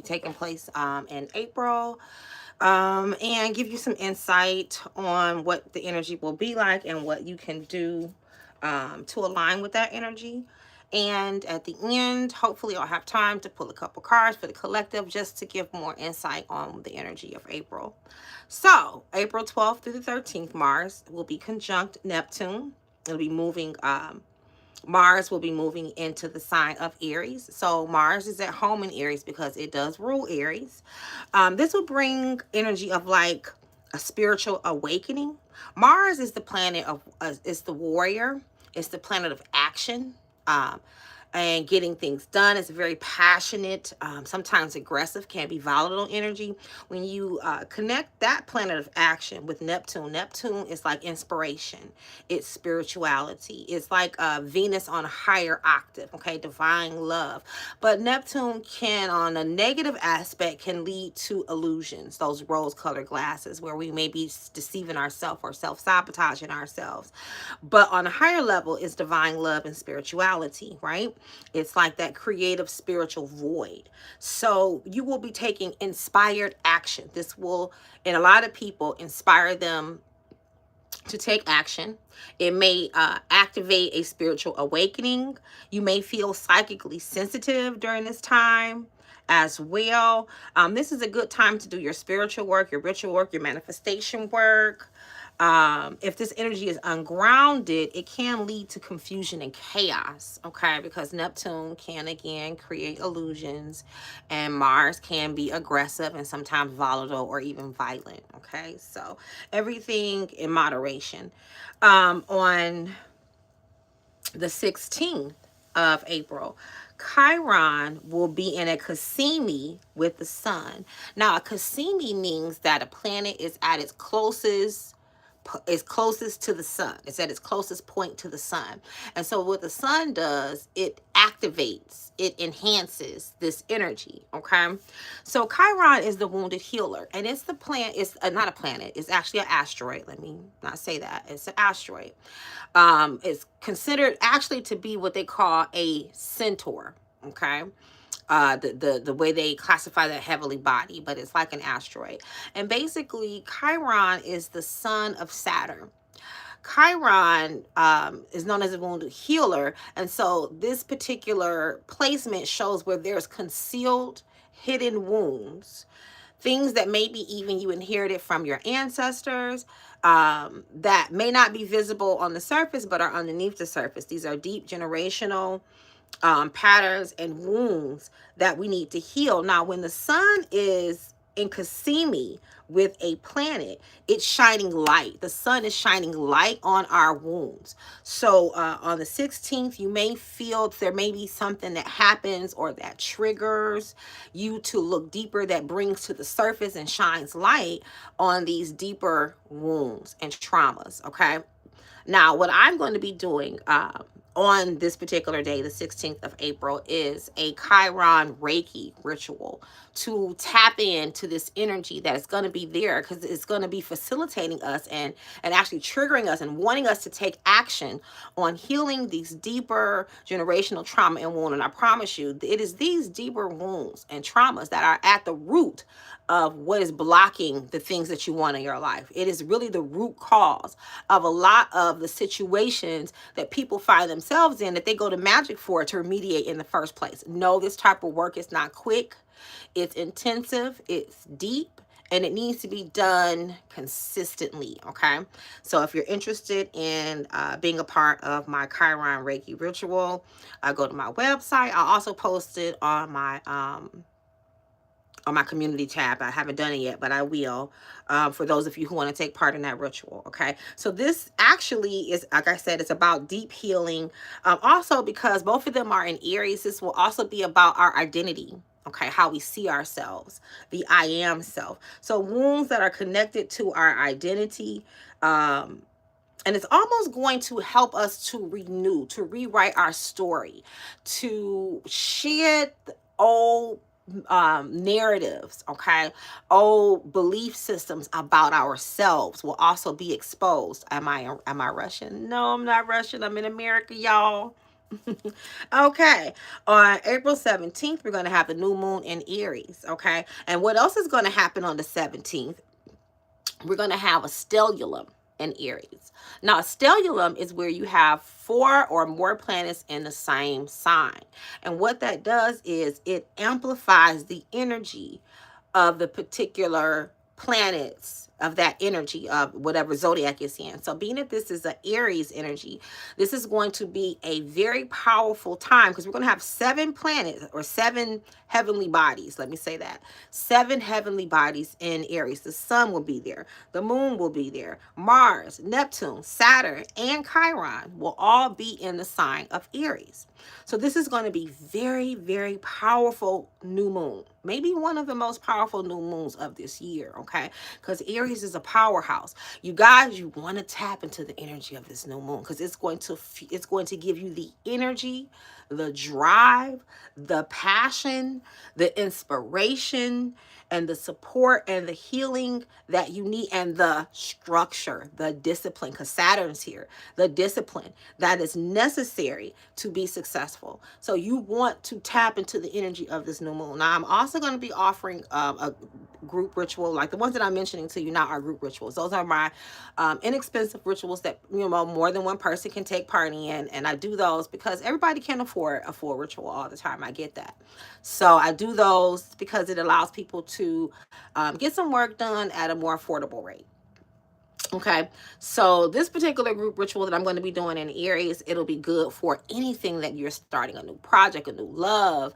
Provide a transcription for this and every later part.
taking place in April, and give you some insight on what the energy will be like and what you can do to align with that energy. And at the end, hopefully, I'll have time to pull a couple cards for the collective just to give more insight on the energy of April. So, April 12th through the 13th, Mars will be conjunct Neptune. It'll be moving Mars will be moving into the sign of Aries. So Mars is at home in Aries because it does rule Aries. This will bring energy of like a spiritual awakening. Mars is the planet of, is the warrior. It's the planet of action. Um, and getting things done. It's very passionate, sometimes aggressive, can be volatile energy. When you connect that planet of action with Neptune, Neptune is like inspiration, it's spirituality, it's like Venus on a higher octave, okay, divine love. But Neptune can, on a negative aspect, can lead to illusions, those rose-colored glasses where we may be deceiving ourselves or self-sabotaging ourselves. But on a higher level is divine love and spirituality, right? It's like that creative spiritual void. So you will be taking inspired action. This will, in a lot of people, inspire them to take action. It may activate a spiritual awakening. You may feel psychically sensitive during this time as well. This is a good time to do your spiritual work, your ritual work, your manifestation work. If this energy is ungrounded, it can lead to confusion and chaos, okay? Because Neptune can, again, create illusions, and Mars can be aggressive and sometimes volatile or even violent, okay? So everything in moderation. On the 16th of April, Chiron will be in a Cassini with the sun. Now, a Cassini means that a planet is closest to the sun. It's at its closest point to the sun. And so what the sun does, it activates, it enhances this energy, okay? So Chiron is the wounded healer, and it's the planet, it's not a planet, it's actually an asteroid. Let me not say that. It's an asteroid. It's considered actually to be what they call a centaur, okay? The way they classify that heavenly body, but it's like an asteroid. And basically, Chiron is the son of Saturn. Chiron is known as a wounded healer, and so this particular placement shows where there's concealed, hidden wounds, things that maybe even you inherited from your ancestors, that may not be visible on the surface but are underneath the surface. These are deep generational patterns and wounds that we need to heal. Now, when the sun is in Cassini with a planet, it's shining light. The sun is shining light on our wounds. So on the 16th, you may feel there may be something that happens or that triggers you to look deeper, that brings to the surface and shines light on these deeper wounds and traumas, okay? Now, what I'm going to be doing on this particular day, the 16th of April, is a Chiron Reiki ritual to tap into this energy that is going to be there, because it's going to be facilitating us and actually triggering us and wanting us to take action on healing these deeper generational trauma and wound. And I promise you, it is these deeper wounds and traumas that are at the root of what is blocking the things that you want in your life. It is really the root cause of a lot of the situations that people find themselves in that they go to magic for to remediate in the first place. No, this type of work is not quick. It's intensive. It's deep. And it needs to be done consistently, okay? So if you're interested in being a part of my Chiron Reiki ritual, go to my website. I'll also post it on my community tab. I haven't done it yet, but I will, for those of you who want to take part in that ritual, okay? So this actually is, like I said, it's about deep healing. Also, because both of them are in Aries, this will also be about our identity, okay? How we see ourselves, the I am self. So wounds that are connected to our identity, and it's almost going to help us to renew, to rewrite our story, to shed old narratives, okay? Old belief systems about ourselves will also be exposed. Am I Russian? No, I'm not Russian. I'm in America, y'all. Okay. On April 17th, we're going to have the new moon in Aries. Okay. And what else is going to happen on the 17th? We're going to have a stellium in Aries. Now, a stellium is where you have 4 or more planets in the same sign. And what that does is it amplifies the energy of the particular planets of that energy of whatever zodiac it's in. So being that this is an Aries energy, this is going to be a very powerful time because we're going to have 7 planets or 7 heavenly bodies. Let me say that. 7 heavenly bodies in Aries. The sun will be there. The moon will be there. Mars, Neptune, Saturn, and Chiron will all be in the sign of Aries. So this is going to be very, very powerful new moon. Maybe one of the most powerful new moons of this year, okay? Because Aries is a powerhouse. You guys, you want to tap into the energy of this new moon because it's going to give you the energy, the drive, the passion, the inspiration, and the support and the healing that you need, and the structure, the discipline, because Saturn's here, the discipline that is necessary to be successful. So you want to tap into the energy of this new moon. Now, I'm also going to be offering a group ritual, like the ones that I'm mentioning to you now are group rituals. Those are my inexpensive rituals that, you know, more than one person can take part in. And I do those because everybody can't afford a full ritual all the time. I get that. So I do those because it allows people to get some work done at a more affordable rate. Okay, so this particular group ritual that I'm going to be doing in Aries, it'll be good for anything that you're starting, a new project, a new love.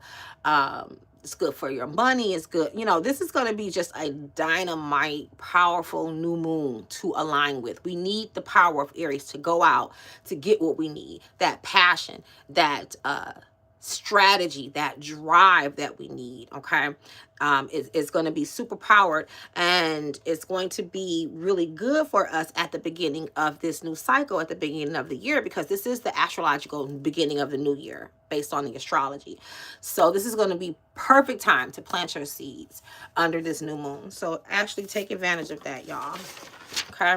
It's good for your money. It's good. You know, this is going to be just a dynamite, powerful new moon to align with. We need the power of Aries to go out to get what we need. That passion, that strategy, that drive that we need. Okay, is going to be super powered, and it's going to be really good for us at the beginning of this new cycle, at the beginning of the year, because this is the astrological beginning of the new year based on the astrology. So this is going to be perfect time to plant your seeds under this new moon. So actually take advantage of that, y'all. Okay.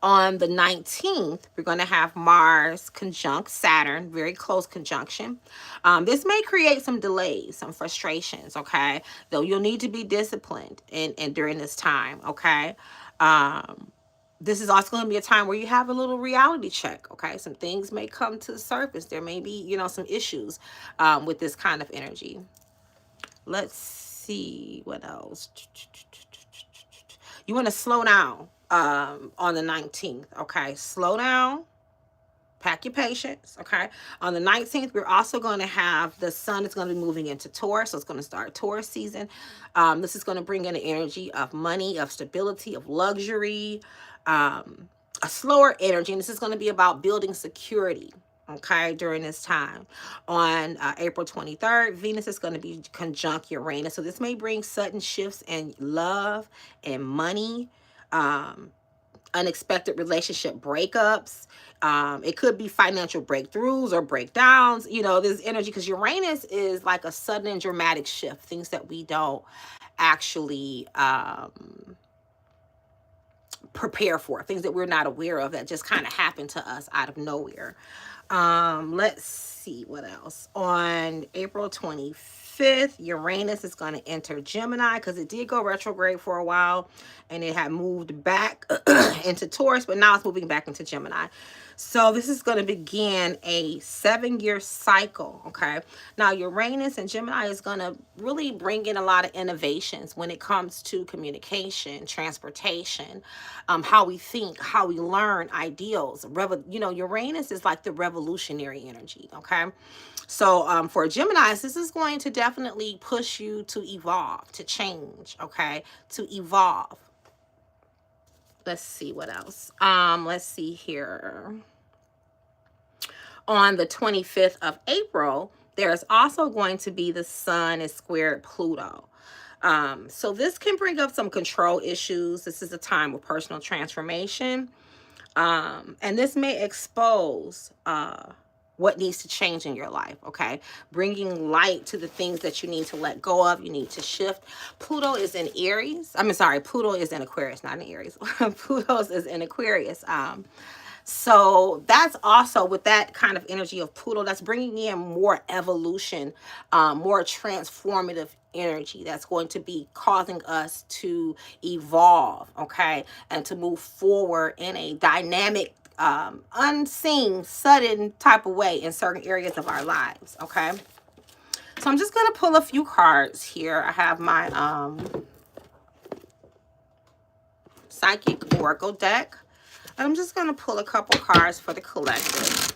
On the 19th, we're going to have Mars conjunct Saturn, very close conjunction. This may create some delays, some frustrations, okay? Though you'll need to be disciplined and during this time, okay? This is also going to be a time where you have a little reality check, okay? Some things may come to the surface. There may be, you know, some issues with this kind of energy. Let's see what else. You want to slow down on the 19th, okay? Slow down, pack your patience, okay? On the 19th, we're also going to have the sun is going to be moving into Taurus, so it's going to start Taurus season. This is going to bring in the energy of money, of stability, of luxury, a slower energy, and this is going to be about building security, okay, during this time. On April 23rd, Venus is going to be conjunct Uranus, so this may bring sudden shifts in love and money, unexpected relationship breakups. It could be financial breakthroughs or breakdowns. You know, this energy, because Uranus is like a sudden and dramatic shift, things that we don't actually prepare for, things that we're not aware of that just kind of happen to us out of nowhere. Let's see what else. On April 25th, Uranus is going to enter Gemini because it did go retrograde for a while and it had moved back into Taurus, but now it's moving back into Gemini. So this is going to begin a 7-year cycle, okay? Now, Uranus and Gemini is going to really bring in a lot of innovations when it comes to communication, transportation, how we think, how we learn, ideals. You know, Uranus is like the revolutionary energy, okay? So for Geminis, this is going to definitely push you to evolve, to change, okay? To evolve. Let's see what else. Let's see here. On the 25th of April, there's also going to be the sun is squared Pluto. So this can bring up some control issues. This is a time of personal transformation. And this may expose what needs to change in your life, okay? Bringing light to the things that you need to let go of, you need to shift. Pluto is in Aries. Pluto is in Aquarius, not in Aries. Pluto is in Aquarius. So that's also with that kind of energy of Pluto, that's bringing in more evolution, more transformative energy that's going to be causing us to evolve, okay, and to move forward in a dynamic, unseen, sudden type of way in certain areas of our lives, okay. So I'm just going to pull a few cards here. I have my Psychic Oracle deck. And I'm just going to pull a couple cards for the collective.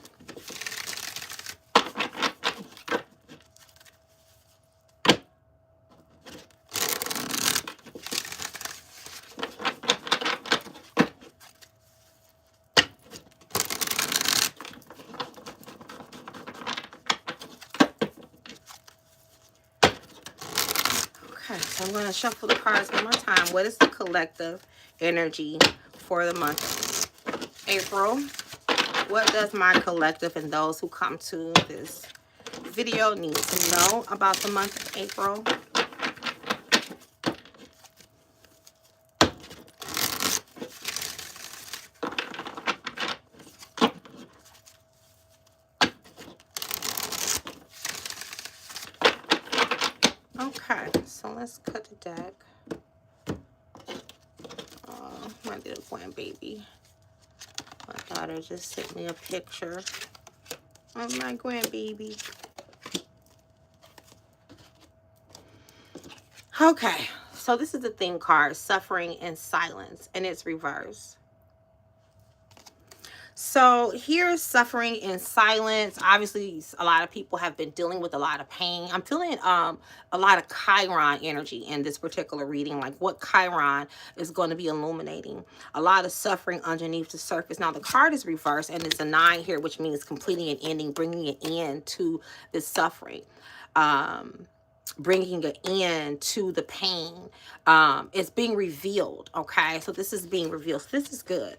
Okay, so I'm going to shuffle the cards one more time. What is the collective energy for the month of April? What does my collective and those who come to this video need to know about the month of April? Okay, so let's cut the deck. My little grandbaby. My daughter just sent me a picture of my grandbaby. Okay, so this is the thing card, Suffering in Silence, and it's reversed. So here's suffering in silence. Obviously, a lot of people have been dealing with a lot of pain. I'm feeling a lot of Chiron energy in this particular reading, like what Chiron is going to be illuminating. A lot of suffering underneath the surface. Now, the card is reversed, and it's a 9 here, which means completing an ending, bringing an end to this suffering. Bringing an end to the pain. It's being revealed, okay? So this is being revealed. So this is good.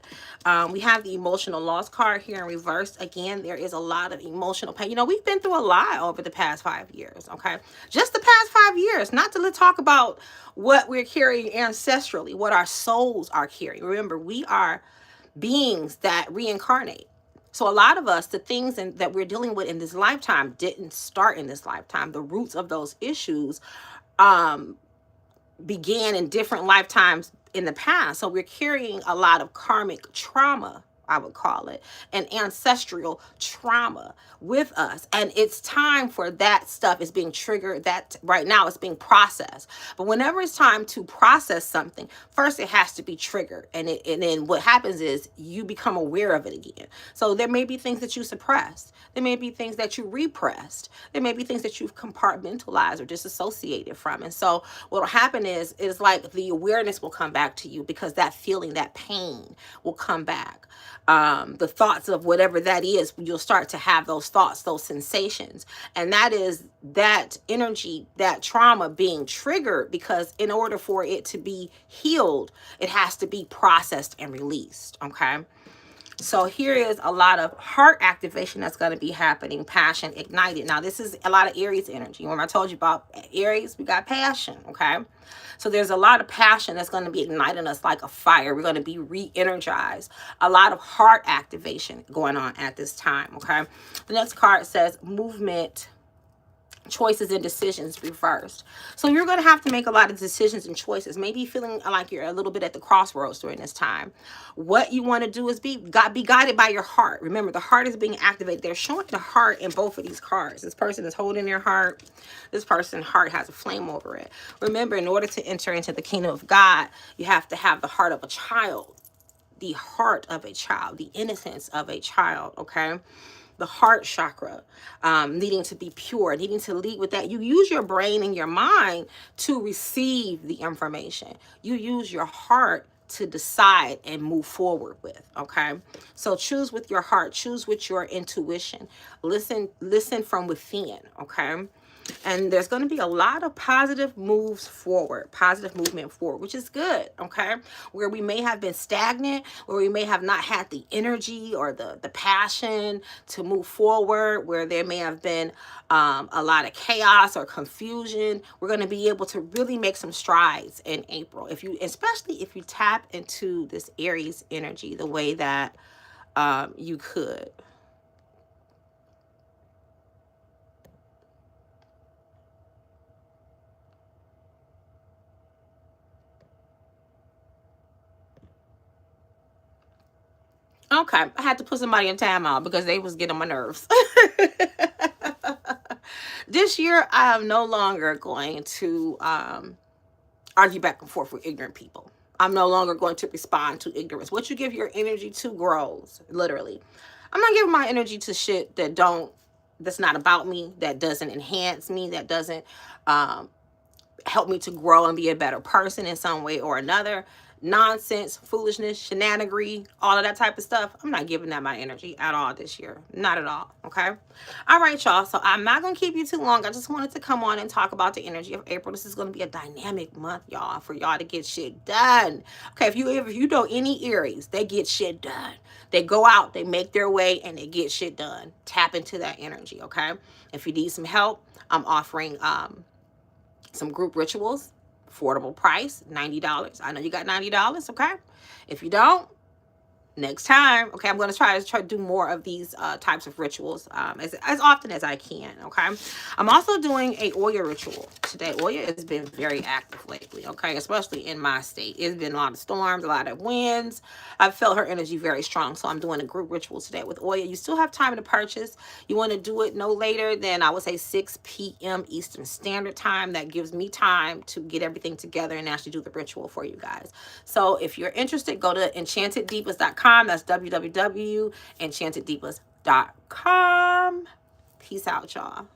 We have the emotional loss card here in reverse. Again, there is a lot of emotional pain. You know, we've been through a lot over the past 5 years, okay? Just the past 5 years, not to talk about what we're carrying ancestrally, what our souls are carrying. Remember, we are beings that reincarnate. So a lot of us, the things that we're dealing with in this lifetime didn't start in this lifetime. The roots of those issues began in different lifetimes in the past. So we're carrying a lot of karmic trauma, I would call it, and ancestral trauma with us. And it's time for that stuff is being triggered. That right now it's being processed. But whenever it's time to process something, first it has to be triggered. And then what happens is you become aware of it again. So there may be things that you suppressed. There may be things that you repressed. There may be things that you've compartmentalized or disassociated from. And so what will happen is like the awareness will come back to you because that feeling, that pain will come back. The thoughts of whatever that is, you'll start to have those thoughts, those sensations. And that is that energy, that trauma being triggered, because in order for it to be healed, it has to be processed and released, okay? So here is a lot of heart activation that's going to be happening, passion ignited. Now, this is a lot of Aries energy. Remember I told you about Aries, we got passion, okay? So there's a lot of passion that's going to be igniting us like a fire. We're going to be re-energized. A lot of heart activation going on at this time, okay? The next card says movement, choices and decisions reversed. So you're going to have to make a lot of decisions and choices. Maybe feeling like you're a little bit at the crossroads during this time. What you want to do is be guided by your heart. Remember, the heart is being activated. They're showing the heart in both of these cards. This person is holding their heart. This person's heart has a flame over it. Remember, in order to enter into the kingdom of God, you have to have the heart of a child. The heart of a child. The innocence of a child, okay? The heart chakra, needing to be pure, needing to lead with that. You use your brain and your mind to receive the information. You use your heart to decide and move forward with, okay? So choose with your heart, choose with your intuition. Listen from within, okay? And there's going to be a lot of positive moves forward, positive movement forward, which is good, okay? Where we may have been stagnant, where we may have not had the energy or the passion to move forward, where there may have been a lot of chaos or confusion, we're going to be able to really make some strides in April. Especially if you tap into this Aries energy the way that you could. Okay, I had to put somebody in timeout because they was getting on my nerves. This year, I am no longer going to argue back and forth with ignorant people. I'm no longer going to respond to ignorance. What you give your energy to grows, literally. I'm not giving my energy to shit that's not about me, that doesn't enhance me, that doesn't um, help me to grow and be a better person in some way or another. Nonsense, foolishness, shenanigery, all of that type of stuff. I'm not giving that my energy at all this year. Not at all. Okay. All right, y'all. So I'm not going to keep you too long. I just wanted to come on and talk about the energy of April. This is going to be a dynamic month, y'all, for y'all to get shit done. Okay. If you know any Aries, they get shit done. They go out, they make their way, and they get shit done. Tap into that energy. Okay. If you need some help, I'm offering some group rituals, affordable price, $90. I know you got $90, okay? If you don't, next time, okay, I'm going to try to do more of these types of rituals as often as I can, okay? I'm also doing a Oya ritual today. Oya has been very active lately, okay, especially in my state. It's been a lot of storms, a lot of winds. I've felt her energy very strong, so I'm doing a group ritual today with Oya. You still have time to purchase. You want to do it no later than, I would say, 6 p.m. Eastern Standard Time. That gives me time to get everything together and actually do the ritual for you guys. So if you're interested, go to enchanteddivas.com. That's www.enchanteddivas.com. Peace out, y'all.